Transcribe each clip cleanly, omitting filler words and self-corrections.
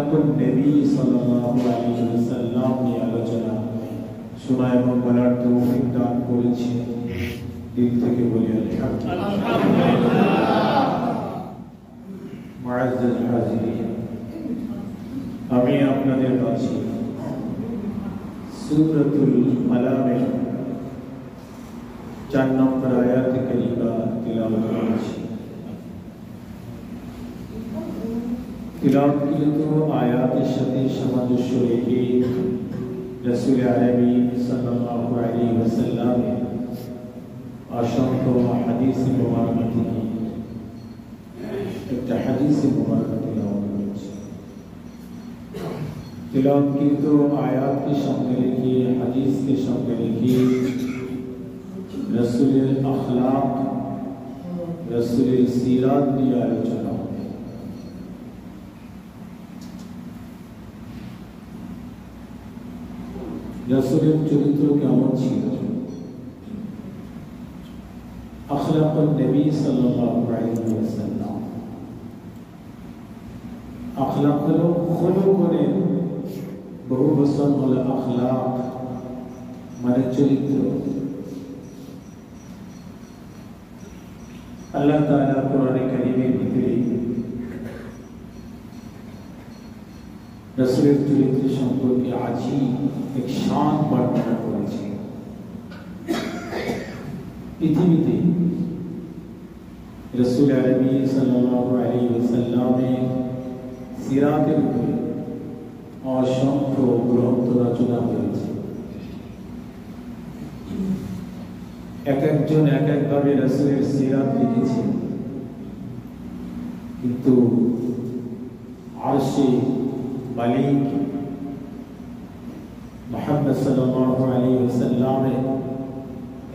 আখলাকুন নবী সাল্লাল্লাহু আলাইহি ওয়াসাল্লাম নিয়ে আলোচনা শোনা এবং বলার তৌফিক দান করেছে। দিল থেকে বলি আলহামদুলিল্লাহ। মুআজ্জাজ হাজিরিন, আমি আপনাদের কাছে সূরাতুল কালামের 4 নম্বর আয়াত কারিমা তিলাওয়াত করেছি। তিলাওয়াতকৃত আয়াতের সাথে সামঞ্জস্য রেখে রাসূল আরবি সাল্লাল্লাহু আলাইহি ওয়াসাল্লামের অসংখ্য হাদিস মুবারক থেকে একটা হাদিস মুবারক তিলাওয়াত করেছি। तिलावत आयात के सामने लिखी, हदीस के सामने लिखी, रसूल अखलाक, रसूल सीरात की आलोचना। रसूल चरित्र केमन छिलो, अखलाकुन नबी सल्लल्लाहु अलैहि वसल्लम, अखलाक हलो खुलुक ने বহু বচন হলো আখলাক মানে চরিত্র। আল্লাহ তাআলা কোরআনে কারীমের ভিতরে রাসূলের চরিত্র সম্পর্কে আজীব এক শান বর্ণনা করেছেন। পৃথিবীতে রাসূল আরবি সাল্লাল্লাহু আলাইহি ওয়াসাল্লামের সিরাতের উপরে অসংখ্য গ্রন্থ রচনা হয়েছে। এক একজন এক একভাবে রাসূলের সিরাত লিখেছেন, কিন্তু আরশে মালিক মুহাম্মদ সাল্লাল্লাহু আলাইহি ওয়াসাল্লামের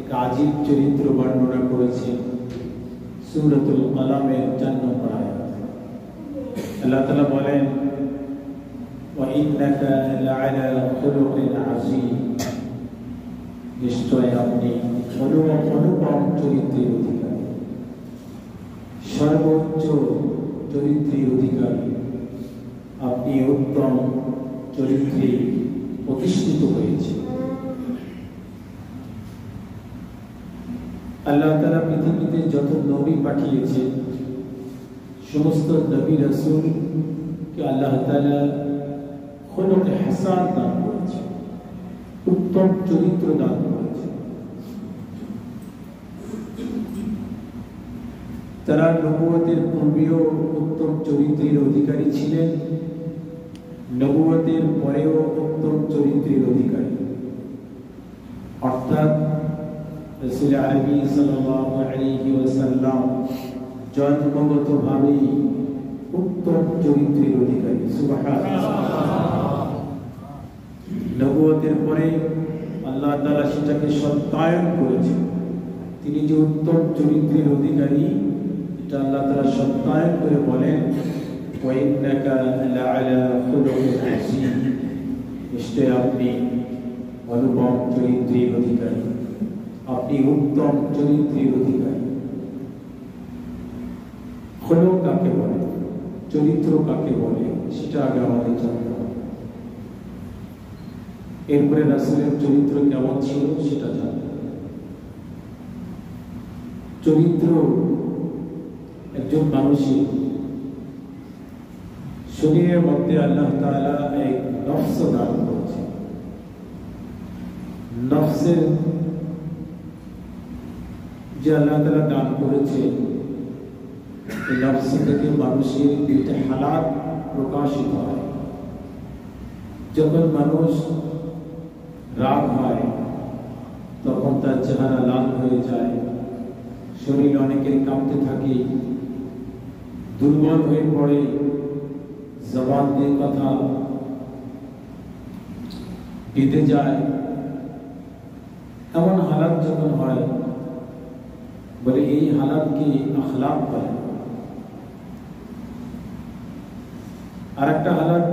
এক আজীব চরিত্র বর্ণনা করেছেন সূরাতুল কালামের 4 নম্বর আয়াত। আল্লাহ তাআলা বলেন, وإنك لعلى خلق عظيم, নিশ্চয় আপনি অনুপম চরিত্রের অধিকারী, সর্বোচ্চ চরিত্রের অধিকারী, আপনি উত্তম চরিত্রে প্রতিষ্ঠিত হয়েছে। আল্লাহ তাআলা পৃথিবীতে যত নবী পাঠিয়েছেন সমস্ত নবী রাসূলকে আল্লাহ তাআলা খুলুকে হাসান দান করেছে, উত্তম চরিত্র দান করেছে। তারা নবুয়তের পূর্বেও উত্তম চরিত্রের অধিকারী ছিলেন, নবুয়তের পরেও উত্তম চরিত্রের অধিকারী। অর্থাৎ রাসূল আরবি সাল্লাল্লাহু আলাইহি ওয়াসাল্লাম জন্মগতভাবেই উত্তম চরিত্রের অধিকারী। সুবহানাল্লাহ। নবুয়তের পরে আল্লাহ তাআলা সেটাকে সত্যায়ন করেছেন। তিনি যে উত্তম চরিত্রের অধিকারী এটা আল্লাহ তাআলা সত্যায়ন করে বলেন, ওয়া ইন্নাকা লাআলা খুলুকিন আযীম, নিশ্চয় আপনি অনুপম চরিত্রের অধিকারী, আপনি উত্তম চরিত্রের অধিকারী। খুলুক কাকে বলে, চরিত্র কাকে বলে সেটা আগে আমাদের জানতে হবে, এরপরে রাসূলের চরিত্র কেমন ছিল সেটা জানতে হবে। চরিত্র একজন মানুষের শরীরের মধ্যে আল্লাহ তাআলা এক নফস দান করেছেন। নফসের যে আল্লাহ তাআলা দান করেছেন, এই নফস থেকে মানুষের 2টা হালাত প্রকাশিত হয়। যখন মানুষ রাগ হয় তখন তার চেহারা লাল হয়ে যায়, শরীর অনেকের কাঁপতে থাকে, দুর্বল হয়ে পড়ে, জবান দিয়ে কথা বেঁধে যায়। এমন হালাত যখন হয় বলে এই হালাতকে আখলাক বলে। আর একটা হালাত,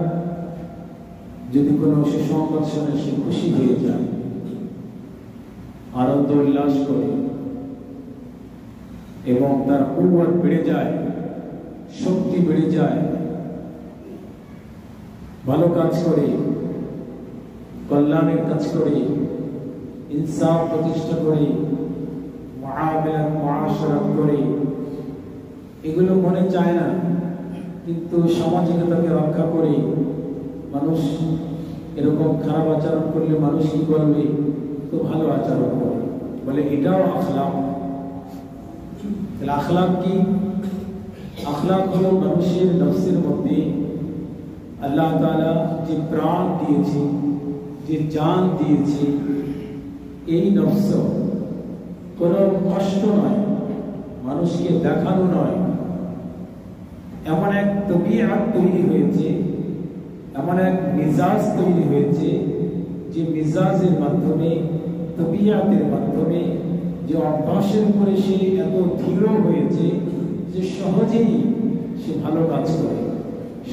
যদি কোনো সুসংবাদ শুনে সে খুশি হয়ে যায়, আনন্দ উল্লাস করে এবং তার কুওয়াত বেড়ে যায়, শক্তি বেড়ে যায়, ভালো কাজ করে, কল্যাণের কাজ করে, ইনসাফ প্রতিষ্ঠা করে, মুআমালাত মুআশারাত করে, এগুলো মনে চায় না, কিন্তু সামাজিকতাকে রক্ষা করে মানুষ এরকম খারাপ আচরণ করলে মানুষ কি করবে, তো ভালো আচরণ করে, বলে এটাও আখলাক। তাহলে আখলাক কি? আখলাক হলো মানুষের নফসের মধ্যে আল্লাহ তাআলা যে প্রাণ দিয়েছে, যে জান দিয়েছে, এই নফস কোনো কষ্ট নয়, মানুষকে দেখানো নয়, এমন এক তবিয়ত তৈরি হয়েছে, এমন এক মিজাজ তৈরি হয়েছে, যে মিজাজের মাধ্যমে, তবিয়তের মাধ্যমে, যে অভ্যাসের উপরে সে এত দৃঢ় হয়েছে যে সহজেই সে ভালো কাজ করে,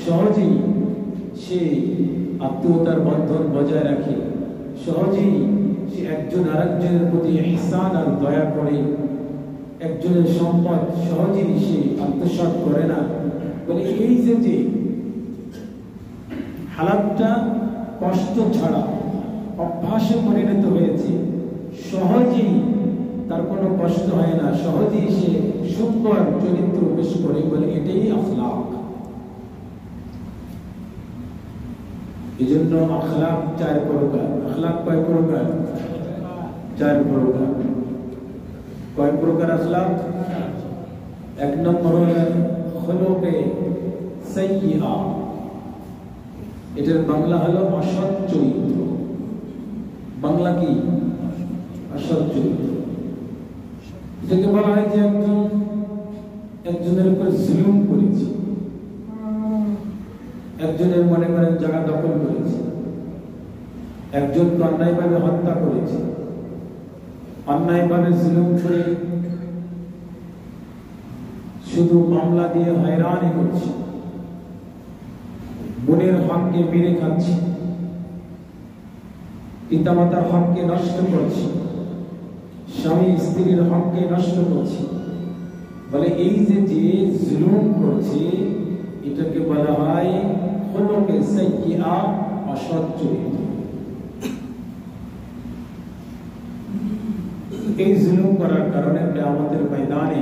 সহজেই সে আত্মীয়তার বন্ধন বজায় রাখে, সহজেই সে একজন আরেকজনের প্রতি ইহসান আর দয়া করে, একজনের সম্পদ সহজেই সে আত্মসাৎ করে না। বলে এই যে হালাতটা কষ্ট ছাড়া অভ্যাসে পরিণত হয়েছে, সহজেই তার কোনো কষ্ট হয় না, সহজেই সে সুন্দর চরিত্র পেশ করে, বলে এটাই আখলাক। এই জন্য আখলাক 4 প্রকার। আখলাক কয় প্রকার? 4 প্রকার। কয় প্রকার আখলাক? 1 নম্বর হলো খুলুকে সাইয়্যিআ, এটার বাংলা হলো অসৎ চরিত্র। বাংলা কি? অসৎ চরিত্র। এটাকে বলা হয় যে একজনের উপর জুলুম করেছে, একজনের মনে করেন জায়গা দখল করেছে, একজনকে অন্যায়ভাবে হত্যা করেছে, অন্যায়ভাবে জুলুম করে শুধু মামলা দিয়ে হয়রানি করছে, বোনের হককে মেরে খাচ্ছে, পিতামাতার হককে নষ্ট করছে, স্বামী স্ত্রীর হককে নষ্ট করছে। বলে এই যে জুলুম করছে, এটাকে বলা হয় খুলুকে সাইয়্যিআ, অসৎ চরিত্র। এই জুলুম করার কারণে কিয়ামতের ময়দানে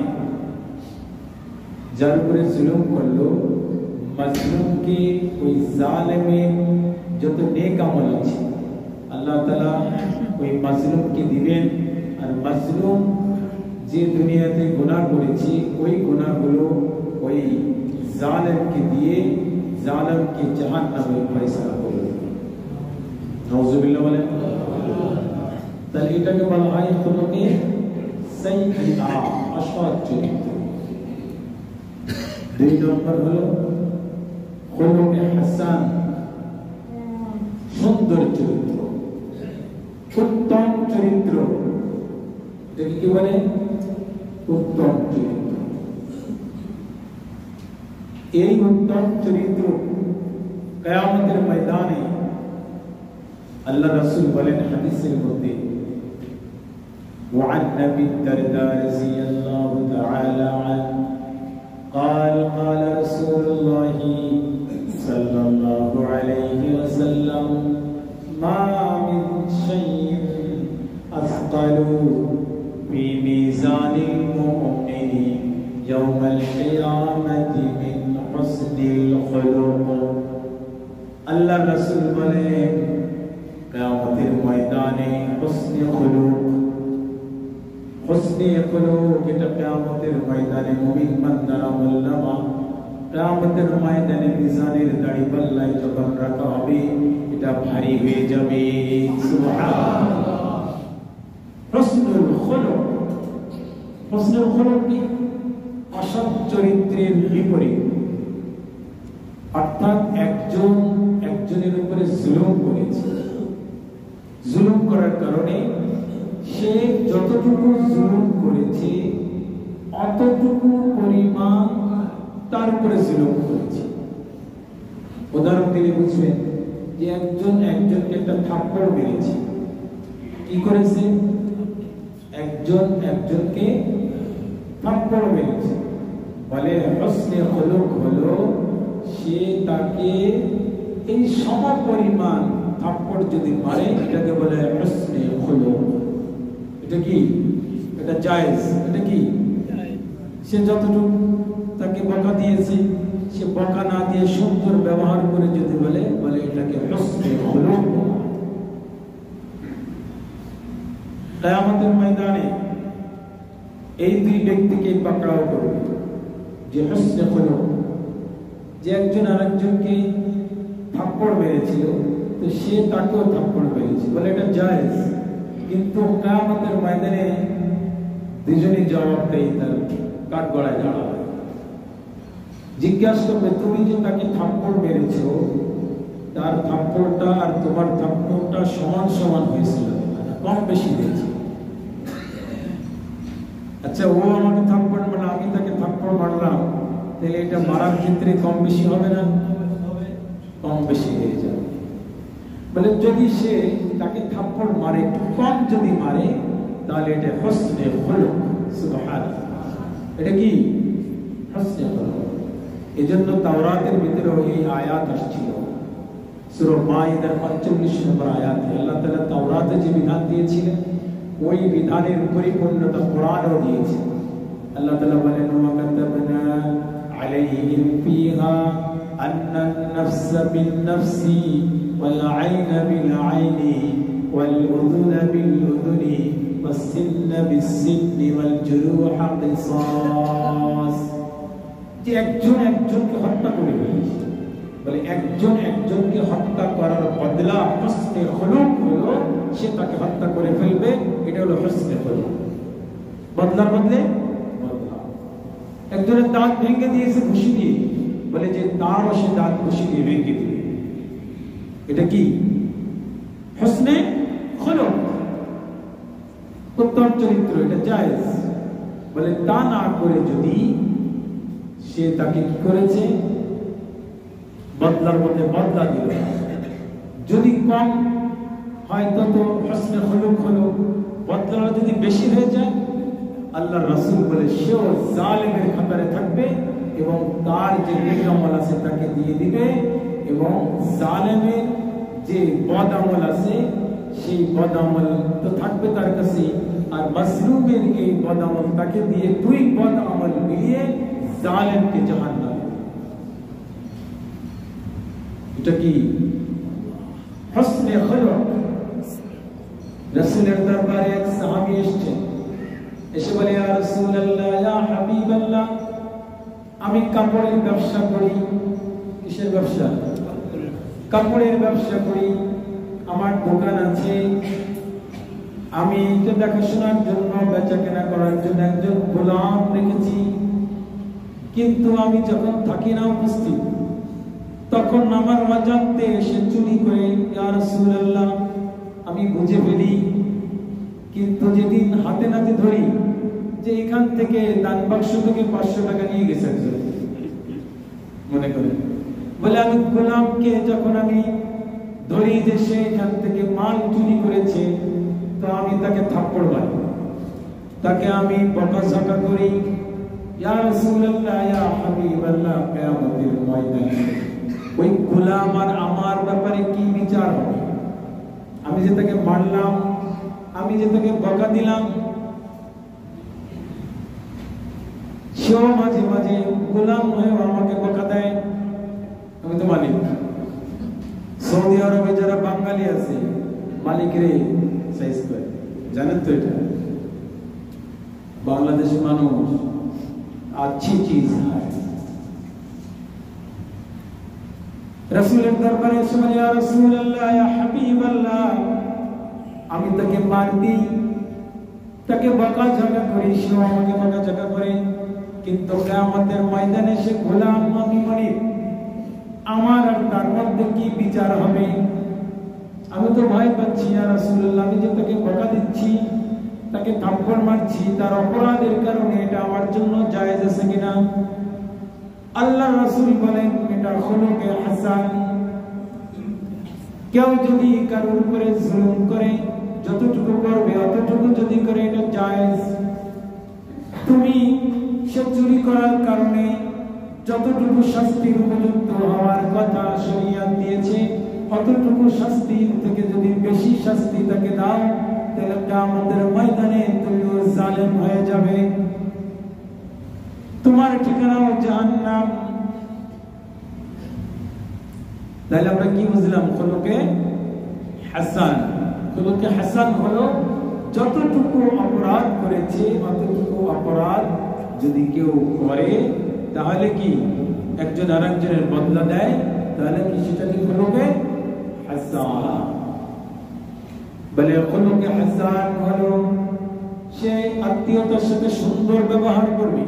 যার উপরে জুলুম করলো, মাজলুমকে ওই জালেমের যত নেক আমল আছে আল্লাহ তাআলা ওই মাজলুমকে দিবেন, আর মাজলুম যে দুনিয়াতে গুনাহ করেছে ওই গুনাহগুলো ওই জালেমকে দিয়ে জালেমকে জাহান্নামে ফয়সালা করবে। নাউযুবিল্লাহ বলেন। তাহলে এটাকে বলা হয় খুলুকে সাইয়্যিআ, অসৎ চরিত্র। 2 নম্বর হলো খুলুকে হাসান, সুন্দর চরিত্র, উত্তম চরিত্র। এটাকে কি বলে? উত্তম চরিত্র। এই উত্তম চরিত্র কিয়ামতের ময়দানে আল্লাহ রাসূল বলেন হাদিসের মধ্যে, وعن أبي الدرداء رضي الله تعالى عنه قال قال رسول الله صلى الله عليه وسلم ما من شيء أثقل في ميزان المؤمن يوم القيامة من حسن الخلق। আল্লাহ রাসূল বলেন কিয়ামতের ময়দানে হুসনে খুলুক, হুসনে খুলুক এটা কিয়ামতের ময়দানে মুমিন বান্দারা আমলনামা কিয়ামতের ময়দানে মিজানের দাড়ি পাল্লায় যখন রাখা হবে এটা ভারী হয়ে যাবে। সুবহানাল্লাহ। হুসনুল খুলুক, হুসনুল খুলুক কি? অসৎ চরিত্রের বিপরীত। অর্থাৎ একজনের উপরে জুলুম করেছে, জুলুম করার কারণে সে যতটুকু জুলুম করেছে অতটুকু পরিমাণ তার উপরে জুলুম করেছে। উদাহরণ দিলে বুঝবেন যে একজনকে একটা থাপ্পড় মেরেছে। কি করেছে? একজনকে থাপ্পড় মেরেছে। বলে হুসনে খুলুক হলো সে তাকে এই সমপরিমাণ থাপ্পড় যদি মারে এটাকে বলে হুসনে খুলুক। এটা কি? এটা জায়েজ। এটা কি? সে যতটুকু তাকে বকা দিয়েছে, সে বকা না দিয়ে সুন্দর ব্যবহার করে যদি বলে এটাকে হুসনে খুলুক। কিয়ামতের ময়দানে এই দুই ব্যক্তিকে পাকড়াও করবে, যে হুসনে খুলুক, যে একজন আরেকজনকে থাপ্পড় মেরেছিল তো সে তাকেও থাপ্পড় মেরেছে, বলে এটা জায়েজ। কিন্তু কিয়ামতের ময়দানে দুজনই জবাব দেয়, তার কাঠগড়ায় দাঁড়াবে, জিজ্ঞাসা করবে তুমি যে তাকে থাপ্পড় মেরেছো তার থাপ্পড়টা আর তোমার থাপ্পড়টা সমান সমান হয়েছিল, কম বেশি হয়েছে? আচ্ছা, ও আমাকে থাপ্পড় মারলো, আমি তাকে থাপ্পড় মারলাম, তাহলে এটা মারার ক্ষেত্রে কম বেশি হবে না? কম বেশি হয়ে যাবে। বলে যদি সে তাকে থাপ্পড় মারে, কম যদি মারে, তাহলে এটা হুসনে খুলুক। সুবহানাল্লাহ, এটা কি? হুসনে খুলুক। এজন্য তাওরাতের ভিতরে এই আয়াত আসছিল, সূরা মাইদার 45 নম্বর আয়াতে আল্লাহ তাআলা তাওরাতে যে বিধান দিয়েছিলেন ওই বিধানের পরিপূর্ণতা কোরআনেও দিয়েছে। আল্লাহ তাআলা বলেন, ওয়া কাতাবনা আলাইহিম ফিহা আন্নান নাফসা বিন নাফসি ওয়াল আইনা বিল আইনি ওয়াল উযুনা বিল উযুনি ওয়াস সিন্না বিস সিন্নি ওয়াল জুরুহা কিসাস। যে একজন একজনকে হত্যা করে ফেলেছে, বলে একজন একজনকে হত্যা করার বদলা হুসনে খুলুক হলো সে তাকে হত্যা করে ফেলবে, এটা হলো হুসনে খুলুক। বদলার বদলে বদলা। একজনের দাঁত ভেঙে দিয়েছে ঘুষি দিয়ে, বলে যে তারও সে দাঁত ঘুষি দিয়ে ভেঙে দিবে, এটা কি? হুসনে খুলুক, উত্তম চরিত্র, এটা জায়েজ। বলে তা না করে যদি সে তাকে কি করেছে, বদলার মধ্যে বদলা দিল, যদি কম হয় তত হুসনে খুলুক হলো, বদলা যদি বেশি হয়ে যায় আল্লাহর রাসূল বলে সেও জালেমের খাতারে থাকবে এবং তার যে নেক আমল আছে তাকে দিয়ে দিবে, এবং জালেমের যে বদ আমল আছে সেই বদ আমল তো থাকবে তার কাছে, আর মাজলুমের এই বদ আমল তাকে দিয়ে দুই বদ আমল মিলিয়ে জালেমকে জাহান্নামে। এটা কি? হুসনে খুলুক। রাসূলের দরবারে এক সাহাবী এসেছেন, এসে বলে, ইয়া রাসূলুল্লাহ, ইয়া হাবিবাল্লাহ, আমি কাপড়ের ব্যবসা করি। কিসের ব্যবসা? কাপড়ের ব্যবসা করি, আমার দোকান আছে, আমি তো দেখাশোনার জন্য বেচা কেনা করার জন্য একজন গোলাম রেখেছি, কিন্তু আমি যখন থাকি না উপস্থিত তখন আমার অজান্তে এসে চুরি করে, ইয়া রাসূলুল্লাহ আমি বুঝে ফেলি, কিন্তু যেদিন হাতে নাতে ধরি যে এখান থেকে দান বাক্স থেকে 500 টাকা নিয়ে গেছে একজন, মনে করে, বলে আমি গোলামকে যখন আমি ধরি যে সে এখান থেকে মাল চুরি করেছে, তো আমি তাকে থাপ্পড় মারি, তাকে আমি বকাঝকা করি। ইয়া রাসূলুল্লাহ, ইয়া হাবিবাল্লাহ, কিয়ামতের ময়দানে ওই গোলাম আর আমার ব্যাপারে কি বিচার হবে? আমি যে তাকে মারলাম, আমি যে তাকে বকা দিলাম, সেও মাঝে মাঝে গোলাম হয়েও আমাকে বকা দেয়, আমি তো মালিক। সৌদি আরবে যারা বাঙালি আছে মালিকরে সাইজ করে, জানেন তো? এটা বাংলাদেশের মানুষ अच्छी चीज है। রাসূলের দরবারে এসে বলে, ইয়া রাসূলুল্লাহ, ইয়া হাবিবাল্লাহ, আমি তাকে মারতি, তাকে বকাঝকা করি, সেও আমাকে বকাঝকা করে, কিন্তু কিয়ামতের ময়দানে সে গোলাম, আমি মালিক, আমার আর তার মধ্যে কি বিচার হবে? আমি তো ভয় পাচ্ছি ইয়া রাসূলুল্লাহ, আমি যে তাকে বকা দিচ্ছি, তাকে থাপ্পড় মারছি, তার অপরাধের কারণে এটা আমার জন্য জায়েজ আছে কিনা? আল্লাহর রাসূল বলেন, এটা খুলুকে হাসান। কেউ যদি কারোর উপরে জুলুম করে, যতটুকু করবে অতটুকু যদি করে, এটা জায়েজ। তুমি সে চুরি করার কারণে যতটুকু শাস্তির উপযুক্ত হওয়ার কথা শরীয়ত দিয়েছে অতটুকু শাস্তি থেকে যদি বেশি শাস্তি তাকে দাও তাহলে কিয়ামতের ময়দানে তুমিও জালেম হয়ে যাবে, তোমার ঠিকানাও জাহান্নাম। তাহলে আমরা কি বুঝলাম? খুলুকে হাসান, খুলুকে হাসান হলো যতটুকু অপরাধ করেছে অতটুকু অপরাধ যদি কেউ করে তাহলে কি একজন আরেকজনের বদলা দেয়, তাহলে কি সেটা কি খুলুকে হাসান বলে? খুলুকে হাসান হলো সে আত্মীয়তার সাথে সুন্দর ব্যবহার করবে,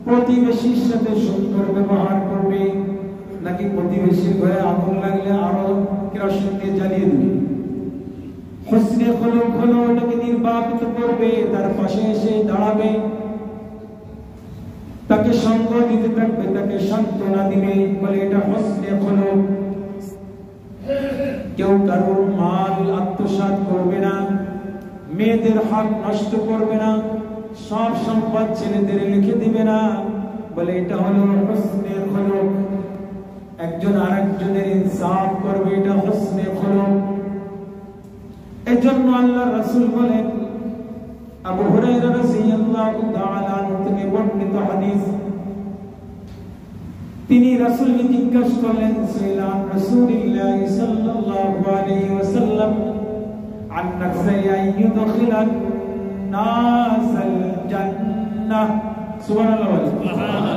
প্রতিবেশীর সাথে সুন্দর ব্যবহার করবে, নাকি প্রতিবেশীর ঘরে আগুন লাগলে আরো কেরোসিন দিয়ে জ্বালিয়ে দিবে? হুসনে খুলুক হলো ওটাকে নির্বাপিত করবে, তার পাশে এসে দাঁড়াবে, তাকে সঙ্গ দিতে থাকবে, তাকে সান্ত্বনা দিবে, বলে এটা হুসনে খুলুক। কেউ কারোর মাল আত্মসাৎ করবে না, মেয়েদের হক নষ্ট করবে না, সব সম্পদ ছেলেদের লিখে দিবে না, বলে এটা হলো হুসনে খুলুক। একজন আরেকজনের ইনসাফ করবে, এটা হুসনে খুলুক। এজন্য আল্লাহর রাসূল বলেন, আবু হুরায়রা রাদিয়াল্লাহু তাআলা আনহু থেকে বর্ণিত হাদিস, তিনি রাসূলকে জিজ্ঞাসা করলেন সাল্লাম রাসূলুল্লাহ সাল্লাল্লাহু আলাইহি ওয়াসাল্লাম আন নাফসি আইয়ুদখিলান নাসাল জান্নাহ। সুবহানাল্লাহ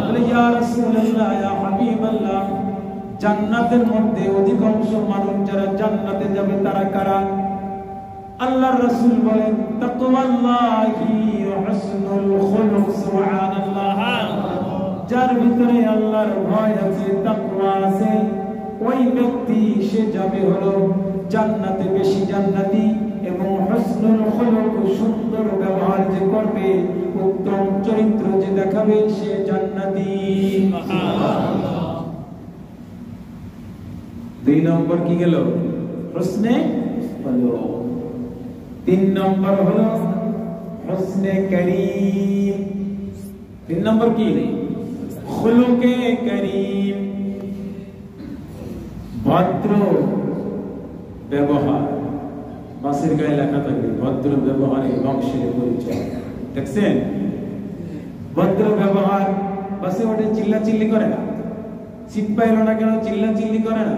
বলে, ইয়া রাসূলুল্লাহ ইয়া হাবিবাল্লাহ, জান্নাতের মধ্যে অধিকাংশ মানুষ যারা জান্নাতে যাবে তারা কারা? আল্লাহর রাসূল বলেন, তাকওয়াল্লাহি ওয়া হুসনুল খুলুক। সুবহানাল্লাহ, যার ভিতরে আল্লাহর ভয় আছে, তাকওয়া আছে, ওই ব্যক্তি সে যাবে হলো জান্নাতে, বেশি জান্নাতি। এবং হুসনুল খুলুক, সুন্দর ব্যবহার যে করবে, উত্তম চরিত্র যে দেখাবে, সে জান্নাতি। সুবহানাল্লাহ। 2 নম্বর কি গেল? হুসনে খুলুক। 3 নম্বর হলো হুসনে করিম। 3 নম্বর কি? খুলুকে করিম, ভদ্র ব্যবহার। বাসের গায়ে লেখা থাকবে ভদ্র ব্যবহারে বংশের পরিচয়, দেখছেন? ভদ্র ব্যবহার। বাসে ওঠে চিল্লাচিল্লি করে না, সিট পাইল না কেন চিল্লাচিল্লি করে না।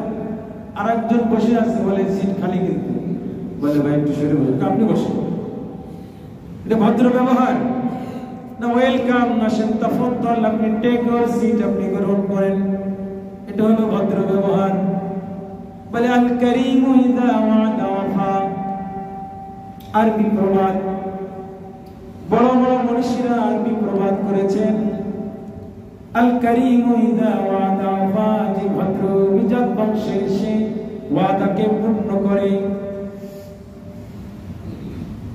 আর একজন বসে আছে, বলে সিট খালি, কিন্তু বলে ভাই একটু সরে বসে, আপনি বসে। এটা ভদ্র ব্যবহার না? ওয়েলকাম না তাফাদ্দাল, আপনি টেক ইউর সিট, আপনি গ্রহণ করেন, এটা হলো ভদ্র ব্যবহার। বলে আল কারীমু ইযা ওয়া'দা ওয়াফা। আরবি প্রবাদ, বড় বড় মনীষীরা আরবি প্রবাদ করেছেন, আল কারীমু ইযা ওয়া'দা ওয়াফা, যে ভদ্র বিজাত বংশের সে ওয়াদাকে পূর্ণ করে।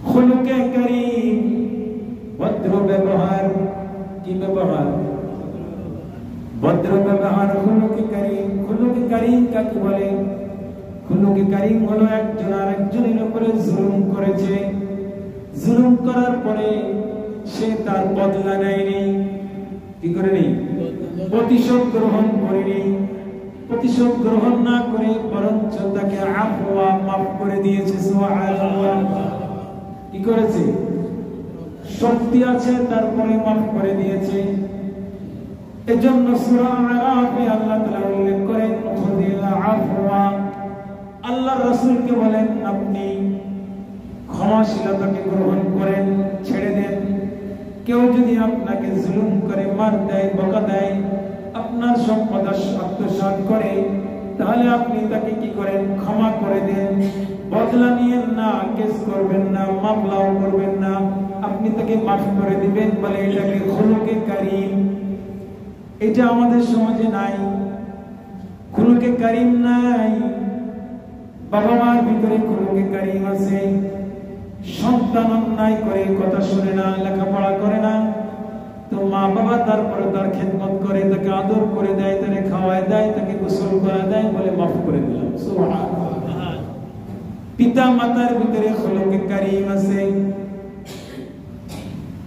খুলুকে করিম, ভদ্র ব্যবহার। কি ব্যবহার? ভদ্র ব্যবহার, খুলুকে করিম। খুলুকে করিম কাকে বলে? খুলুকে করিম হলো একজন আরেকজনের উপরে জুলুম করেছে, জুলুম করার পরে সে তার বদলা নেয়নি। কি করেনি? প্রতিশোধ গ্রহণ করেনি। প্রতিশোধ গ্রহণ না করে বরঞ্চ তাকে আফওয়া, মাফ করে দিয়েছে। সুবহানাল্লাহ। কি করেছে? শক্তি আছে তারপরে মাফ করে দিয়েছে। এজন্য সূরা আরাফে আল্লাহ তাআলা উল্লেখ করেন, খুযিল আফওয়া। আল্লাহর রাসূলকে বলেন, আপনি ক্ষমাশীলতাকে গ্রহণ করেন, ছেড়ে দেন। কেউ যদি আপনাকে জুলুম করে, মার দেয়, বকা দেয়, আপনার সম্পদ আত্মসাৎ করে, তাহলে আপনি তাকে কি করেন? ক্ষমা করে দেন। বদলা নিয়েন না, কেস করবেন না, মামলাও করবেন না, আপনি তাকে মাফ করে দিবেন। বলে এটাকে খুলুকে করিম। এটা আমাদের সমাজে নাই, খুলুকে করিম নাই। বাবা মার ভিতরে খুলুকে করিম আছে, সন্তান অন্যায় করে, কথা শুনে না, লেখাপড়া করে না, তো মা বাবা তারপরে তার খেদমত করে, তাকে আদর করে দেয়, তাকে খাওয়ায় দেয়, তাকে গোসল করা দেয়, বলে মাফ করে দিলাম। সুবহানাল্লাহ। পিতা মাতার ভিতরে খুলুকে করিম আছে।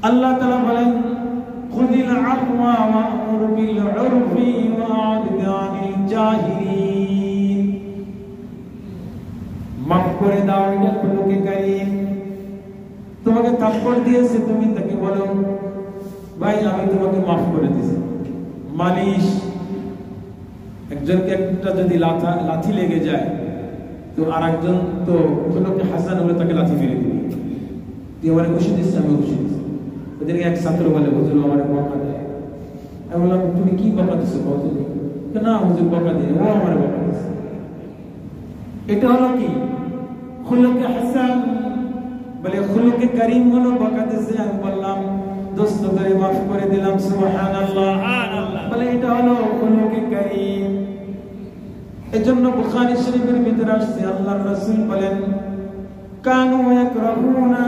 আল্লাহ তাআলা বলেন, খুযিল খুযিল আফওয়া ওয়া'মুর বিল উরফি ওয়া'রিদ আনিল জাহিলিন। মাফ করে দাও, এটা খুলুকে কারীম। তোমাকে থাপ্পড় দিয়েছে, তুমি তাকে বলো ভাই আমি তোমাকে মাফ করে দিয়েছি। মালিশ, একজনকে একটা যদি লাথি লেগে যায় তো আরেকজন তো খুলুকে হাসান হলে তাকে লাথি মেরে দিবে। তুই আমারে খুশি দিচ্ছিস, আমি খুশি দিচ্ছি। ওদেরকে এক ছাত্র বলে হুজুর আমার বকা দেয়। আমি বললাম তুমি কি বকা দিচ্ছ বলতে? না হুজুর বকা দিয়ে, ও আমার বকা দিচ্ছে। এটা হলো কি খুলুকে হাসান? বলে খুলুকে কারীম হলো বকা দিচ্ছে। আমি বললাম দোস্ত করে মাফ করে দিলাম, সুবহানাল্লাহ। বলে এটা হলো খুলুকে কারীম। এজন্য বুখারী শরীফের ভিতরে আসছে আল্লাহর রাসূল বলেন কানু ইয়াকরাহুনা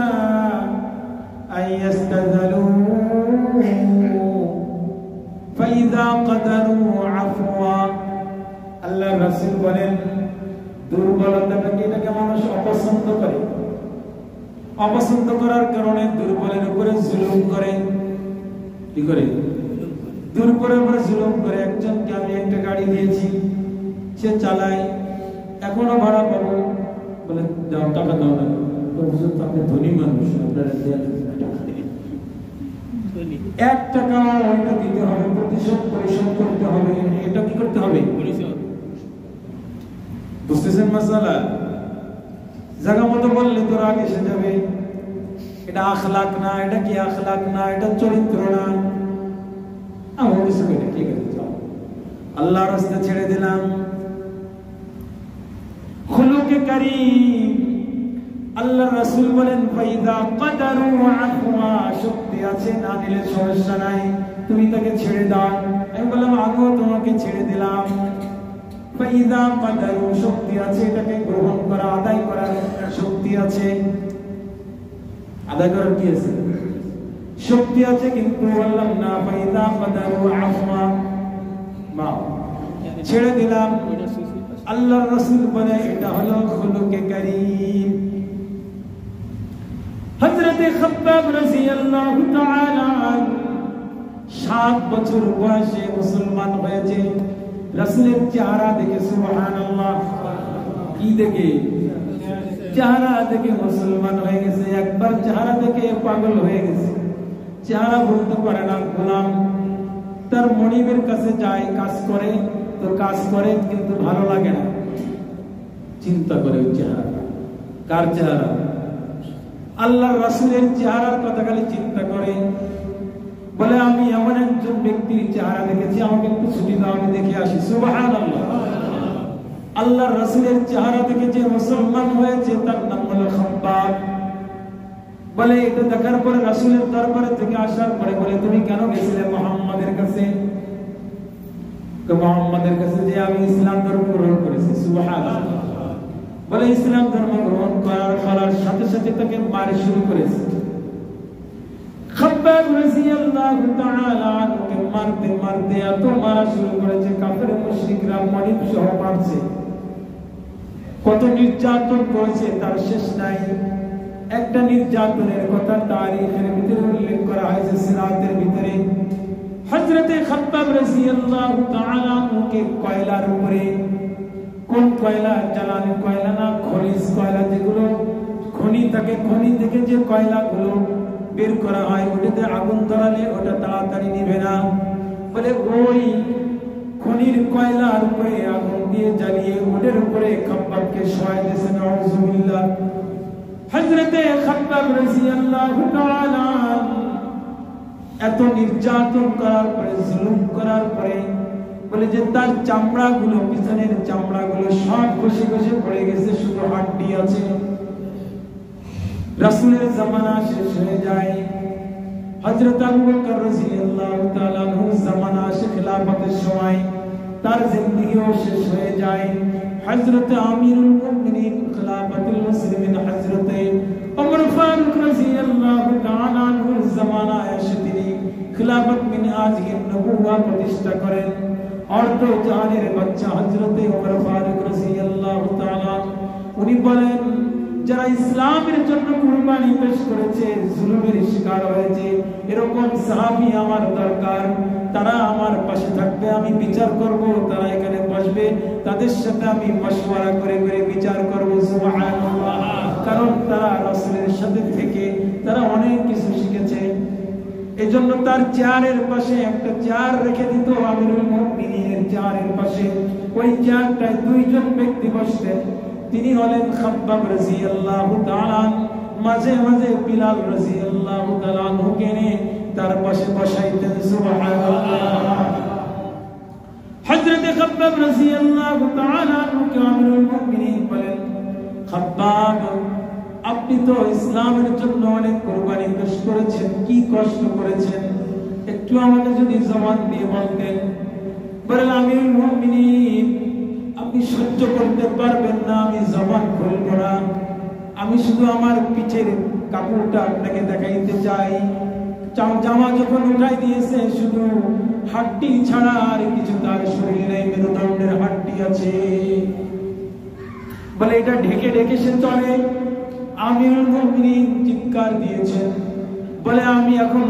আইয়াস্তাযালু ফাইযা কাদারু আফওয়া। আল্লাহর রাসূল বলেন দুর্বলতাটাকে এটাকে মানুষ অপছন্দ করে। অপছন্দ করার কারণে দুর্বলের উপরে জুলুম করে। কি করে? দুর্বলের উপরে জুলুম করে। একজনকে আমি একটা গাড়ি দিয়েছি, সে চালায়, এখনো ভাড়া পাবো, বলে দাও টাকা দাও না। হুজুর তো আপনি ধনী মানুষ, আপনার এক টাকা ওইটা দিতে হবে, পরিশোধ করতে হবে। এটা কি করতে হবে? বুঝতেছেন মাসালা? জায়গা মতো বললে তো রাগ এসে যাবে। এটা আখলাক না, এটা কি আখলাক না, এটা চরিত্র না। আমার কিছু এটা ঠিক আছে, যাও আল্লাহর রাস্তা ছেড়ে দিলাম। খুলুকে কারীম। আল্লাহর রাসূল বলেন ফাইদা কাদারু আফওয়া, শক্তি আছে না দিলে সমস্যা নাই, তুমি তাকে ছেড়ে দাও। আমি বললাম আমিও তোমাকে ছেড়ে দিলাম। ফাইদা কাদারু, শক্তি আছে এটাকে গ্রহণ করা, আদায় করার শক্তি আছে। আদায় করার কি আছে? শক্তি আছে, কিন্তু বললাম না ফাইদা কাদারু আফওয়া, মা ছেড়ে দিলাম। আল্লাহর রাসূল বলে এটা হলো খুলুকে কারীম। হযরত খাব্বাব রাদিয়াল্লাহু তাআলা 7 বছর বয়সে মুসলমান হয়েছে। রাসূলের চেহারা দেখে সুবহানাল্লাহ, কি দেখে? চেহারা দেখে মুসলমান হয়ে গেছে। একবার চেহারা দেখে পাগল হয়ে গেছে, চেহারা বলতে পারে না। গোলাম তার মনিবের কাছে যায়, কাজ করে তো কাজ করে, কিন্তু ভালো লাগে না। চিন্তা করে ওই চেহারা কার চেহারা? আল্লাহর রাসূলের চেহারার কথা খালি চিন্তা করে। বলে আমি এমন একজন ব্যক্তির চেহারা দেখেছি, আমাকে একটু ছুটি দাও, আমি দেখে আসি। সুবহানাল্লাহ। আল্লাহর রাসূলের চেহারা দেখে যে মুসলমান হয়েছে তার নাম হলো খাব্বাব। বলে এটা দেখার পরে রাসূলের দরবারে থেকে আসার পরে বলে তুমি কেন গেছিলে মুহাম্মাদের কাছে? তো মুহাম্মাদের কাছে যে আমি ইসলাম ধর্ম গ্রহণ করেছি। সুবহানাল্লাহ। বলে ইসলাম ধর্ম গ্রহণ করার সাথে সাথে তাকে মারা শুরু করেছে। খাব্বাব রাদিয়াল্লাহু তাআলা আনহুকে মারতে মারতে এত মারা শুরু করেছে, কাফের মুশরিকরা মনিব সহ মারছে। কত নির্যাতন করেছে তার শেষ নাই। একটা নির্যাতনের কথা তারিখের ভিতরে উল্লেখ করা হয়েছে, সিরাতের ভিতরে। হযরতে খাব্বাব রাদিয়াল্লাহু তাআলা আনহুকে কয়লার উপরে, কোন কয়লা? জ্বালানি কয়লা না, খনিজ কয়লা, যেগুলো খনি থাকে, খনি থেকে যে কয়লাগুলো বের করা হয়, ওটাতে আগুন ধরালে ওটা তাড়াতাড়ি নিভে না। বলে ওই খনির কয়লার উপরে আগুন দিয়ে জ্বালিয়ে ওটার উপরে খাব্বাবকে শোয়াই দিয়েছে। নাউযুবিল্লাহ। হযরতে খাব্বাব রাদিয়াল্লাহু তাআলা এত নির্যাতন করার পরে, জুলুম করার পরে বলে যে তার চামড়াগুলো, পিছনের চামড়াগুলো সব খসে খসে পড়ে গেছে, শুধু হাড্ডি আছে। রাসূলের জামানা শেষ হয়ে যায়। হযরত আবু বকর রাদিয়াল্লাহু তাআলা আনহুর জামানা শেষ, খিলাফতের সময় তার জিন্দেগিও শেষ হয়ে যায়। হযরত আমিরুল মুমিনিন খিলাফাতুল মুসলিমিন হযরত ওমর ফারুক রাদিয়াল্লাহু তাআলা আনহুর জামানায় এসে তিনি খিলাফত মিনহাজুন নবুওয়া প্রতিষ্ঠা করেন। অর্ধ জাহানের বাদশা হযরত ওমর ফারুক রাদিয়াল্লাহু তাআলা উনি বলেন যারা ইসলামের জন্য কুরবানি পেশ করেছে, জুলুমের শিকার হয়েছে, এরকম সাহাবী আমার দরকার। তারা আমার পাশে থাকবে, আমি বিচার করব, তারা এখানে বসবে, তাদের সাথে আমি মশওয়ারা করে করে বিচার করব। সুবহানাল্লাহ। কারণ তারা রাসূলের সাথে থেকে তারা অনেক কিছু শিখেছে। এজন্য তার চেয়ারের পাশে একটা চেয়ার রেখে দিত আমিরুল মুমিনিনের চেয়ারের পাশে। ওই চেয়ারটায় দুইজন ব্যক্তি বসতেন। তিনি হলেন খাব্বাব রাদিয়াল্লাহু তাআলা। মাঝে মাঝে বিলাল রাদিয়াল্লাহু তাআলা হুকে নিয়ে তার পাশে বসাইতেন। সুবহানাল্লাহ। হযরত খাব্বাব রাদিয়াল্লাহু তাআলা হুকে আমিরুল মুমিনিন বলেন, খাব্বাব, আপনি তো ইসলামের জন্য অনেক কুরবানি পেশ করেছেন, কি কষ্ট করেছেন, একটু আমাকে যদি জবান দিয়ে বলতেন। বলেন, আমিরুল মুমিনিন, আপনি সহ্য করতে পারবেন না আমি জবান খুলবো না, আমি শুধু আমার পিঠের কাপড়টা আপনাকে দেখাইতে চাই। জামা যখন উঠাই দিয়েছে শুধু হাড্ডি ছাড়া আর কিছু তার শরীরে মেরুদণ্ডের হাড্ডি আছে। বলে এটা ঢেকে ঢেকে সে চলে। আমিরুল মুমিনিন চিৎকার দিয়েছেন, বলে আমি এখন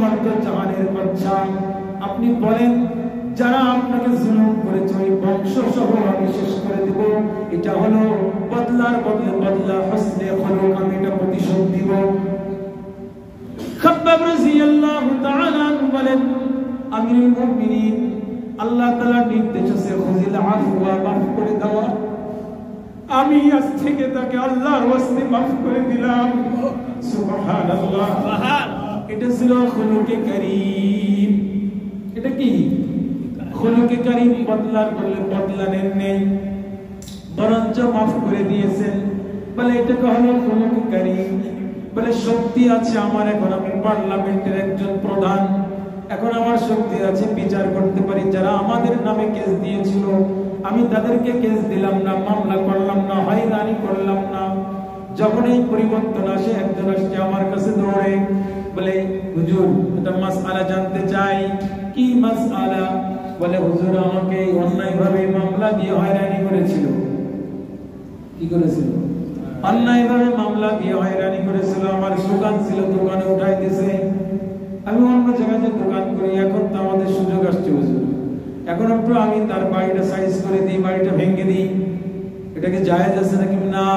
জাহানের বাদশা, আপনি বলেন যারা আপনাকে জুলুম করেছে ওই বংশ সহ আমি শেষ করে দেব। এটা হলো বদলার বদলে বদলা, হসনে খুলুক, আমি এটা প্রতিশোধ দিব। খাব্বাব রাদিয়াল্লাহু তাআলা বলেন, আমিরুল মুমিনিন, আল্লাহ তাআলার নির্দেশ আছে খুযিল আফওয়া, মাফ করে দেওয়া। আমি আজ থেকে তাকে আল্লাহর ওয়াস্তে মাফ করে দিলাম। সুবহানাল্লাহ। এটা ছিল খুলুকে কারীম। এটা কি খুলুকে কারীম? বদলার বদলে বদলা নেন নেই, বরঞ্চ মাফ করে দিয়েছেন। বলে এটাকে হলো খুলুকে কারীম। বলে শক্তি আছে আমার, এখন আমি পার্লামেন্টের একজন প্রধান, এখন আমার শক্তি আছে, বিচার করতে পারি। যারা আমাদের নামে কেস দিয়েছিল আমি তাদেরকে কেস দিলাম না, মামলা করলাম না, হয়রানি করলাম না। যখন এই পরিবর্তন আসে, একজন আসছে আমার কাছে দৌড়ে, বলে হুজুর এটা মাসআলা জানতে চাই। কি মাসআলা? বলে হুজুর আমাকে অন্যায়ভাবে মামলা দিয়ে হয়রানি করেছিল। কি করেছিল? অন্যায়ভাবে মামলা দিয়ে হয়রানি করেছিল। আমার দোকান ছিল, দোকানে উঠাই দিয়েছে। আমি অন্য জায়গায় যে দোকান করি, এখন তো আমাদের সুযোগ আসছে হুজুর, এখন একটু আমি তার বাড়িটা সাইজ করে দিই, বাড়িটা ভেঙে দিই, এটাকে জায়েজ আছে নাকি? না।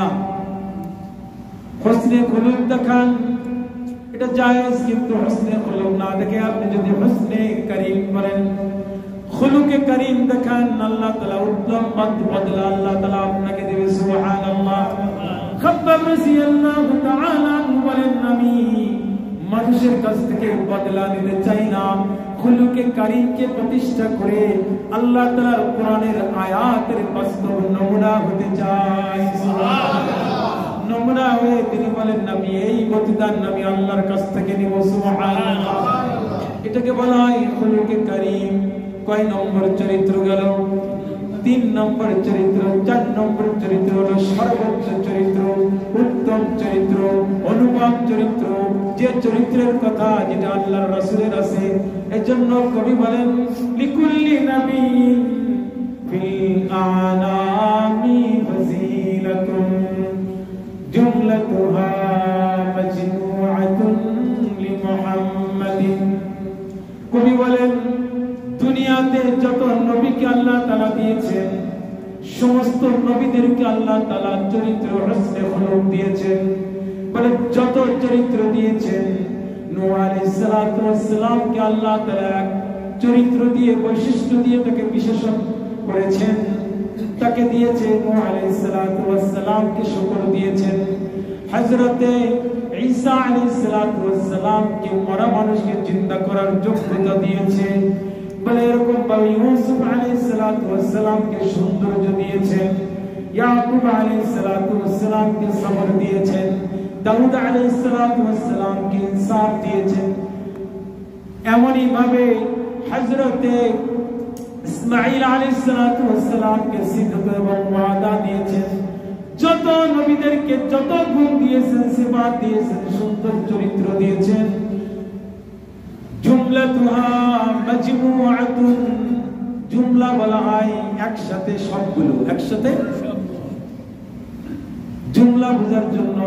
হসনে খুলুক দেখান, এটা জায়েজ, কিন্তু হসনে খুলুক না দেখে আপনি যদি হসনে কারীম করেন, খুলুকে কারীম দেখান, আল্লাহ তাআলা উত্তম বদলা আল্লাহ তাআলা আপনাকে দেবে। সুবহানাল্লাহ। খাব্বাব রাদিয়াল্লাহু তাআলা বলেন, আমি মানুষের কাছ থেকে বদলা নিতে চাই না, খুলুকে কারীমকে প্রতিষ্ঠা করে আল্লাহ তাআলার কোরআনের আয়াতের বাস্তব নমুনা হতে চাই। সুবহানাল্লাহ। নমুনা হয়ে তিনি বলেন, নবী এই প্রতিদান আমি আল্লাহর কাছ থেকে নিব। সুবহানাল্লাহ। এটাকে বলা হয় খুলুকে কারীম। কয় নম্বর চরিত্র গেল? 3 নম্বর চরিত্র। 4 নম্বর চরিত্র হলো সর্বোচ্চ চরিত্র, উত্তম চরিত্র, অনুপম চরিত্র, যে চরিত্রের কথা যেটা আল্লাহর রাসূলের আছে। এজন্য কবি বলেন, লিকুল্লি নাবিয়্যিন ফিল আনামি ফাজিলাতুন জুমলাতুহা মাজমুআতুন লিমুহাম্মাদিন। কবি বলেন, দুনিয়াতে যত নবীকে আল্লাহ তাআলা দিয়েছেন, সমস্ত নবীদেরকে আল্লাহ তাআলা চরিত্র হসনে খুলুক দিয়েছেন। বলে যত চরিত্র দিয়েছেন, নূহ আলাইহিস সালাতু ওয়াস সালামকে আল্লাহ তাআলা চরিত্র দিয়ে, বৈশিষ্ট্য দিয়ে তাকে বিশেষণ করেছেন। তাকে দিয়েছেন নূহ আলাইহিস সালাতু ওয়াস সালামকে শুকর দিয়েছেন। হযরতে ঈসা আলাইহিস সালাতু ওয়াস সালামকে মরা মানুষকে জিন্দা করার যোগ্যতা দিয়েছেন। বলে এরকম ভাবে ইউসুফ আলাইহিস সালাতু ওয়াস সালামকে সৌন্দর্য দিয়েছেন, ইয়াকুব আলাইহিস সালাতু ওয়াস সালামকে সবর দিয়েছেন, দাউদ আলাইহিস সালাতু ওয়াস সালামকে ইনসাফ দিয়েছেন। এমনই ভাবে হযরতে ইসমাঈল আলাইহিস সালাতু ওয়াস সালামকে সিদক এবং ওয়াদা দিয়েছেন। যত নবীদেরকে যত গুণ দিয়েছেন, সিফাত দিয়েছেন, সুন্দর চরিত্র দিয়েছেন। জুমলাতুহা মাজমুআতুন, জুমলা বলা হয় একসাথে সবগুলো, একসাথে জুমলা বোঝার জন্য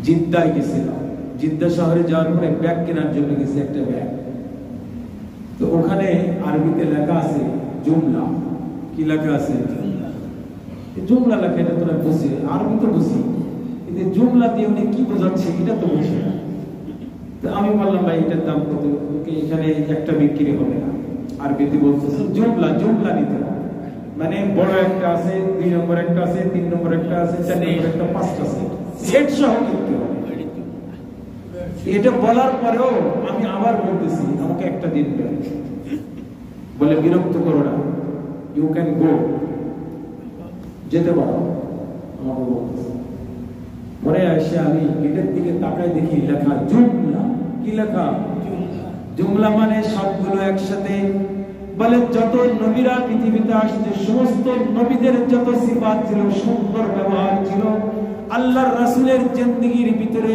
জিদ্দায় গেছিলাম। জিদ্দা শহরে যাওয়ার পরে ব্যাগ কেনার জন্য গেছি, একটা ব্যাগ। তো ওখানে আরবিতে লেখা আছে জুমলা। কি লেখা আছে? জুমলা লেখা। এটা তোরা বুঝি, আরবি তো বুঝি, কিন্তু জুমলা দিয়ে উনি কি বোঝাচ্ছে এটা তো বুঝি না। তো আমি বললাম ভাই এটার দাম কত? এখানে একটা বিক্রি হবে না। আরবিতে বলতেছে জুমলা, জুমলা নিতে হবে। মানে বড় একটা আছে, 2 নম্বর একটা আছে, 3 নম্বর একটা আছে, 4 নম্বর একটা, 5টা সেট, সেট সহ কিনতে হবে। এটা বলার পরেও আমি আবার বলতেছি আমাকে একটা দিন বলে বিরক্ত করো না, ইউ ক্যান গো, যেতে পারো। আমাকে বলতেছে। পরে এসে আমি এটার দিকে তাকায় দেখি লেখা জুমলা। কি লেখা? জুমলা মানে সবগুলো একসাথে। বলে যত নবীরা পৃথিবীতে আসছে, সমস্ত নবীদের যত সিফাত ছিল, সুন্দর ব্যবহার ছিল, আল্লাহর রাসূলের জিন্দেগীর ভিতরে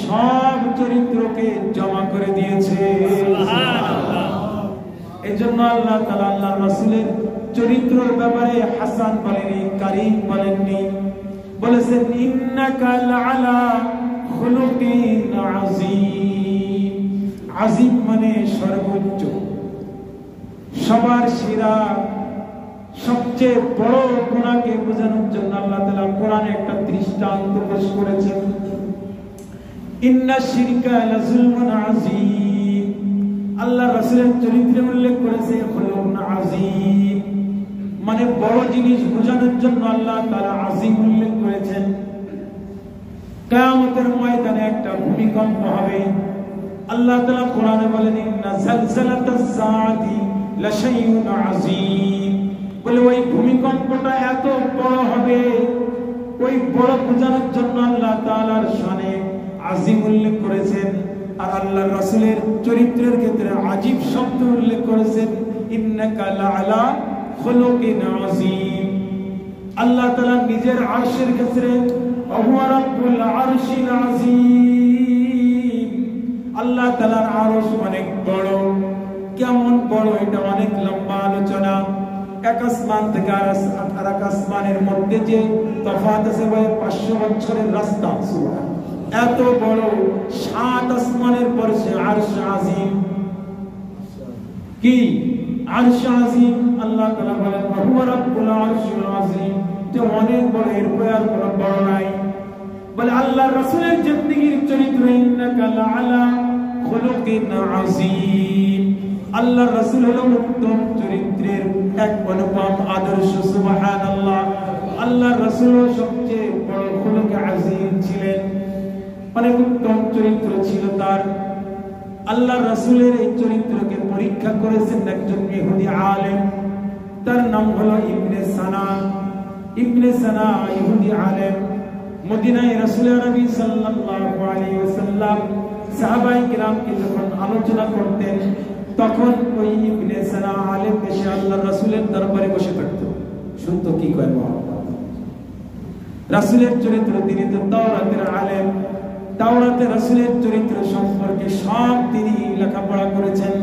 সব চরিত্রকে জমা করে দিয়েছে। এজন্য আল্লাহ তাআলা আল্লাহর রাসূলের চরিত্রের ব্যাপারে হাসান বলেননি, কারীম বলেননি, বলেছেন ইন্নাকা লাআলা খুলুকিন আযীম। আযীম মানে সর্বোচ্চ, সবার সেরা, সবচেয়ে বড় গুণাকে বোঝানোর জন্য আল্লাহ তাআলা কোরআনে একটা দৃষ্টান্ত পেশ করেছেন। ইন্না শিরকা লাযুলমুন আযীম। আল্লাহ রাসূলের চরিত্রে উল্লেখ করেছে খুলুকুন আযীম, মানে বড় জিনিস বোঝানোর জন্য আল্লাহ তাআলা আযীম উল্লেখ করেছেন। কিয়ামতের ময়দানে একটা ভূমিকম্প হবে। আল্লাহ তাআলা কোরআনে বলেন ইন্না যালজালাতাস সাআতি লাশাইউন আযীম। বলে ওই ভূমিকম্পটা এত বড় হবে, ওই বড় বোঝানোর জন্য আল্লাহ তাআলার শানে আযীম উল্লেখ করেছেন। আর আল্লাহর রাসূলের চরিত্রের ক্ষেত্রে আজীব শব্দ উল্লেখ করেছেন ইন্নাকা লাআলা খুলুকিন আযীম। আল্লাহ তাআলা নিজের আরশের ক্ষেত্রে ওয়া রাব্বুল আরশিল আযীম। আল্লাহ তাআলার আরশ অনেক বড়। কেমন বড় এটা অনেক লম্বা আলোচনা। এক আসমান থেকে আর এক আসমানের মধ্যে যে তফাৎ আছে 500 বছরের রাস্তা। এত বড় 7 আসমানের পর সে আরশ আযীম। কি আরশ আযীম? আল্লাহ তাআলা বলেন ওয়া রাব্বুল আরশিল আযীম, যে অনেক বড়, এর আর কোনো বড় নাই। বলে আল্লাহর রাসূলের জিন্দেগীর চরিত্র ইন্নাকা লাআলা খুলুকিন আযীম। আল্লাহর রাসূল হলো উত্তম চরিত্রের এক অনুপম আদর্শ। সুবহানাল্লাহ। আল্লাহর রাসূল সবচেয়ে বড় খুলুকে আযীম ছিলেন, অনেক উত্তম চরিত্র ছিল তার। আল্লাহর রাসূলের এই চরিত্রকে পরীক্ষা করেছেন একজন ইহুদি আলেম, তার নাম হলো ইবনে সানা। ইবনে সানা ইহুদি আলেম। মদিনায় রাসূল আরবি সাল্লাল্লাহু আলাইহি ওয়াসাল্লাম সাহাবায়ে কিরামকে যখন আলোচনা করতেন, তখন ওই ইবনে সানা আলেম এসে আল্লাহর রাসূলের দরবারে বসে থাকতো, শুনতো কি কয় মুহাম্মদ। রাসূলের চরিত্র, তিনি তো তাওরাতের আলেম, তাওরাতে রাসূলের চরিত্র সম্পর্কে সব তিনি লেখাপড়া করেছেন।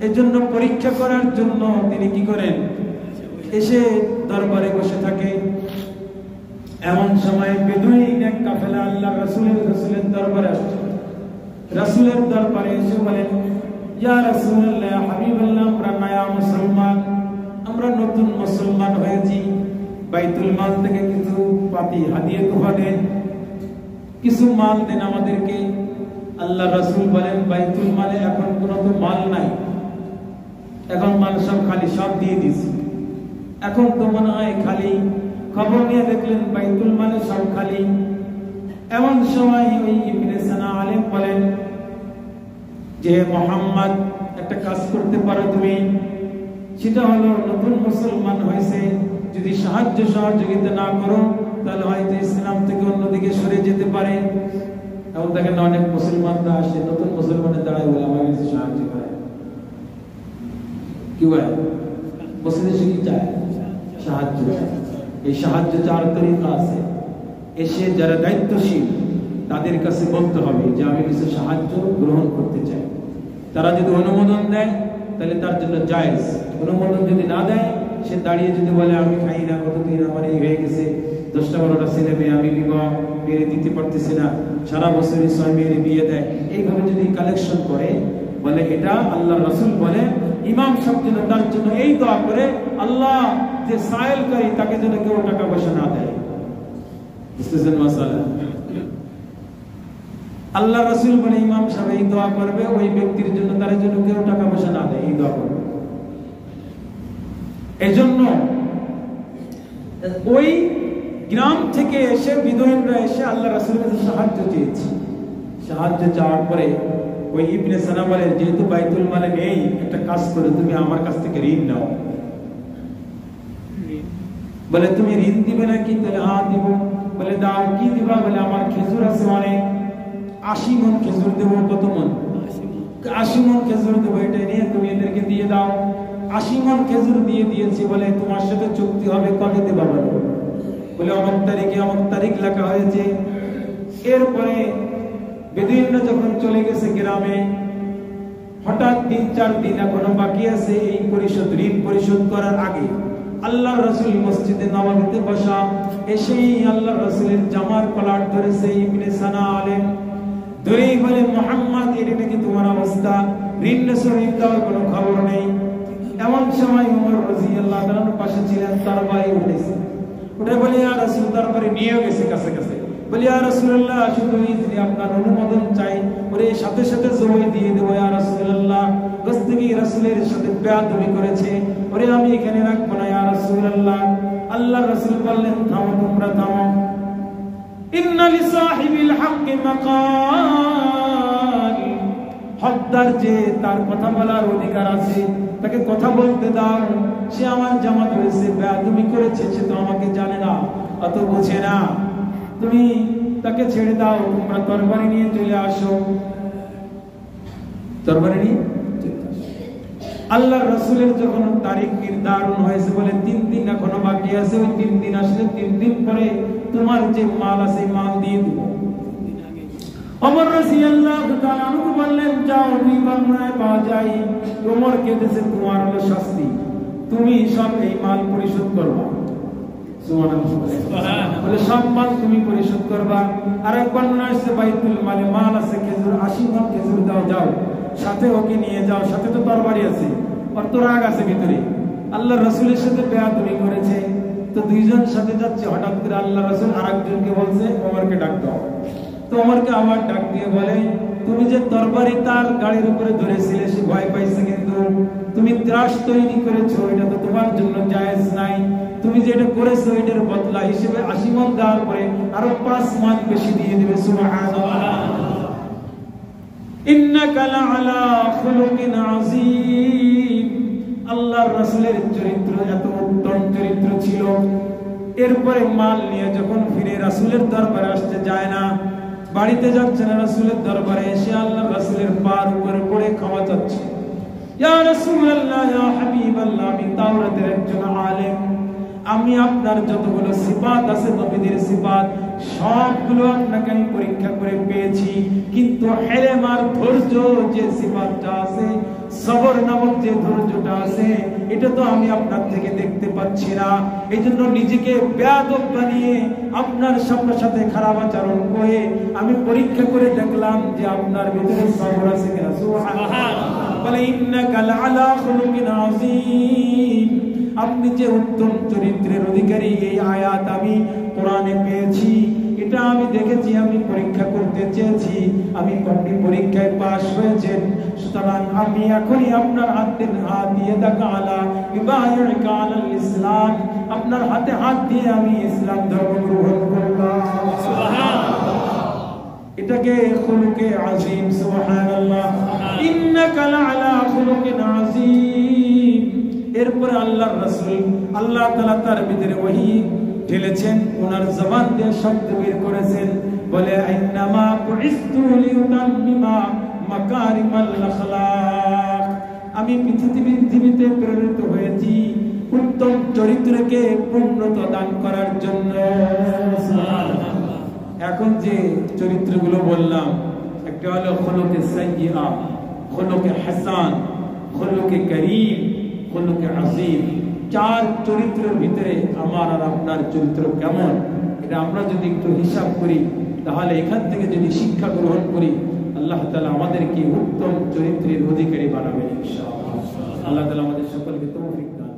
এজন্য পরীক্ষা করার জন্য তিনি কি করেন, এসে দরবারে বসে থাকে। এমন সময় বেদুইন এক কাফেলা আল্লাহর রাসূলের দরবারে আসছে। রাসূলের দরবারে এসে বলেন ইয়া রাসূলুল্লাহ, হাবিবাল্লাহ, আমরা নয়া মুসলমান, আমরা নতুন মুসলমান হয়েছি, বাইতুল মাল থেকে কিছু পাতি হাদিয়া তোফা দেন, কিছু মাল দেন আমাদেরকে। আল্লাহ রাসূল বলেন বাইতুল মালে এখন কোনো তো মাল নাই, এখন মাল সব খালি, সব দিয়ে দিছি, এখন তো মনে হয় খালি। খবর নিয়ে দেখলেন বাইতুল মালে সব খালি। এমন সময় ওই ইবনে সানা আলেম বলেন যে মুহাম্মদ, একটা কাজ করতে পারো তুমি, সেটা হলো নতুন মুসলমান হয়েছে, যদি সাহায্য সহযোগিতা না করো তাহলে হয়তো ইসলাম থেকে অন্যদিকে সরে যেতে পারে। এখন দেখেন অনেক মুসলমানরা আসে, নতুন মুসলমানের দ্বারাই বলে আমার কাছে সাহায্য করে। কি বলে মুসলিম কি চায়? সাহায্য। এই সাহায্য 4 তরিকা আছে। এসে যারা দায়িত্বশীল তাদের কাছে বলতে হবে যে আমি কিছু সাহায্য গ্রহণ করতে চাই। তারা যদি অনুমোদন দেয় তাহলে তার জন্য জায়েজ। অনুমোদন যদি না দেয়, সে দাঁড়িয়ে যদি বলে আমি খাই না, কতদিন আমার এই হয়ে গেছে, 10টা 12টা ছেলে মেয়ে আমি বিবাহ মেয়ে দিতে পারতেছি না, সারা বছরই 6 মেয়ের বিয়ে দেয়, এইভাবে যদি কালেকশন করে, বলে এটা আল্লাহ রাসূল বলে ইমাম সাহেব যেন তার জন্য এই দোয়া করে, আল্লাহ যে সায়েলকারী তাকে যেন কেউ টাকা পয়সা না দেয়। বুঝতেছেন মাসালা? আল্লাহ রাসূল বলে ইমাম সাহেব এই দোয়া করবে ওই ব্যক্তির জন্য, তার জন্য কেউ টাকা পয়সা না দেয়, এই দোয়া করবে। এজন্য ওই গ্রাম থেকে এসে বিদুইনরা এসে আল্লাহ রাসূলের কাছে সাহায্য চেয়েছে। সাহায্য চাওয়ার পরে ওই ইবনে সানা বলে, যেহেতু বাইতুল মালে নেই, একটা কাজ করে তুমি আমার কাছ থেকে ঋণ নাও। বলে তুমি ঋণ দিবে নাকি? তাহলে হ্যাঁ দিব। বলে দাও, কি দিবা? বলে আমার খেজুর আছে অনেক, 80 মণ খেজুর দেবো। কত মণ? 80 মণ খেজুর দেবো, এটা নিয়ে তুমি এদেরকে দিয়ে দাও। 80 মণ খেজুর দিয়ে দিয়েছি। বলে তোমার সাথে চুক্তি হবে, কবে দেবা? বলে অমুক তারিখে অমুক তারিখ লেখা হয়েছে। এরপরে বেদুইনরা যখন চলে গেছে গ্রামে, হঠাৎ 3-4 দিন এখনো বাকি আছে এই ঋণ পরিশোধ করার আগে, আল্লাহর রাসূল মসজিদে নববীতে বসা, এসেই আল্লাহর রাসূলের জামার কলার ধরেছে ইবনে সানা আলেম, ধরেই বলে মুহাম্মদ, এটা নাকি তোমার অবস্থা, ঋণ শরীফ দেওয়ার কোনো খবর নেই। এমন সময় ওমর রাদিয়াল্লাহু তাআলার পাশে ছিলেন, তরবারি উঠেছে, উঠে বলে ইয়া রাসূল, তরবারি নিয়ে গেছে কাছে কাছে। বলে ইয়া রাসূলুল্লাহ, শুধু ইজনি, আপনার অনুমোদন চাই। ওরে সাথে সাথে জবাই দিয়ে দেব। ইয়া রাসূলুল্লাহ, দস্তগি রাসূলের সাথে বেয়াদবি করেছে, ওরে আমি এখানে রাখবো না ইয়া রাসূলুল্লাহ। আল্লাহর রাসূল বললেন, থামো, তোমরা থামো। ইন্না লিসাহিবিল হাক্কি মাকাল, হকদার যে, তার কথা বলার অধিকার আছে, তাকে কথা বলতে দাও। সে আমার জামা ধরেছে, বেয়াদবি করেছে, সে তো আমাকে জানে না, অত বোঝে না, তুমি তাকে ছেড়ে দাও। তোমরা তরবারি নিয়ে চলে আসো, তরবারি নিয়ে। আল্লাহর রাসূলের যখন তারিখ নির্ধারণ হয়েছে, বলে 3 দিন এখনো বাকি আছে, ওই 3 দিন আসলে 3 দিন পরে তোমার যে মাল আছে মাল দিয়ে দেব। ওমর রাদিয়াল্লাহু তাআলা আনহু বললেন, যাও, 2 বর্ণনায় পাওয়া যায় ওমর কেঁদেছে, তোমার হলো শাস্তি, তুমি সব এই মাল পরিশোধ করবা। সুবহানাল্লাহ, বলে সব মাল তুমি পরিশোধ করবা। আর এক বর্ণনা আছে বাইতুল মালে মাল আছে খেজুর, 80 মণ খেজুর দাও, যাও, সাথে ওকে নিয়ে যাও, সাথে তো তরবারি আছে, আর তো রাগ আছে ভিতরে, আল্লাহর রাসূলের সাথে বেয়াদবি করেছে। তো 2 জন সাথে যাচ্ছে, হঠাৎ করে আল্লাহর রাসূল আরেকজনকে বলছে, ওমরকে ডাক দাও। তো ওমরকে আবার ডাক দিয়ে বলে, তুমি যে তরবারি তার গাড়ির উপরে ধরেছিলে, সে ভয় পাইছে, কিন্তু তুমি ত্রাস তৈরি করেছো, এটা তো তোমার জন্য জায়েজ নাই। তুমি যেটা করেছো এটার বদলা হিসেবে 80 মণ দেওয়ার পরে আরো 5 মণ বেশি দিয়ে দেবে। সুবহানাল্লাহ। ইন্নাকা লাআলা খুলুকিন আযীম, আল্লাহর রাসূলের চরিত্র এত উত্তম চরিত্র ছিল। এরপরে মাল নিয়ে যখন ফিরে রাসূলের দরবারে আসতে যায় না, বাড়িতে যাচ্ছে না, রাসূলের দরবারে এসে আল্লাহর রাসূলের পার উপরে পড়ে ক্ষমা চাচ্ছে। ইয়া রাসূলুল্লাহ, ইয়া হাবিবাল্লাহ, আমি তাওরাতের একজন আলেম, আমি আপনার যতগুলো সিফাত আছে নবীদের সিফাত সবগুলো আপনাকে আমি পরীক্ষা করে পেয়েছি, কিন্তু হেলেম আর ধৈর্য যে সিফাতটা আছে, সবর নামক যে ধৈর্যটা আছে, এটা তো আমি আপনার থেকে দেখতে পাচ্ছি না। এইজন্য নিজেকে বেয়াদব বানিয়ে আপনার সাথে খারাপ আচরণ করে আমি পরীক্ষা করে দেখলাম যে আপনার ভিতরে সবর আছে কিনা। সুবহানাল্লাহ। বলে ইন্নাকা লাআলা খুলুকিন আযীম, আপনি যে উত্তম চরিত্রের অধিকারী, এই আয়াত আমি কোরআনে পেয়েছি, এটা আমি দেখেছি, আমি পরীক্ষা করতে চেয়েছি, আমি আপনি পরীক্ষায় পাস হয়েছেন, সুতরাং আমি এখনই আপনার হাত দিয়ে দাকালা বিবাইকা আলাল ইসলাম, আপনার হাতে হাত দিয়ে আমি ইসলাম ধর্ম গ্রহণ করলাম। সুবহানাল্লাহ। এটাকে খুলুকে আযীম। সুবহানাল্লাহ। ইন্নাকা লাআলা খুলুকিন আযীম। এরপরে আল্লাহর রাসূল আল্লাহ তাআলা তার ভিতরে ওহী ঢেলেছেন, ওনার জবান দিয়ে শব্দ বের করেছেন, বলে আইনামা বুইস্তু লিউতাম্মিমা মাকারিমাল আখলাক, আমি পৃথিবীতে প্রেরিত হয়েছি উত্তম চরিত্রকে পূর্ণতা দান করার জন্য। এখন যে চরিত্রগুলো বললাম, একটা হলো খুলুকে সাইয়্যিআ, খুলুকে হাসান, খুলুকে করিম, খুলুকে আযীম। 4 চরিত্রের ভিতরে আমার আর আপনার চরিত্র কেমন এটা আমরা যদি একটু হিসাব করি, তাহলে এখান থেকে যদি শিক্ষা গ্রহণ করি, আল্লাহ তাআলা আমাদেরকে উত্তম চরিত্রের অধিকারী বানাবেন ইনশাআল্লাহ। আল্লাহ তাআলা আমাদের সকলকে তৌফিক দান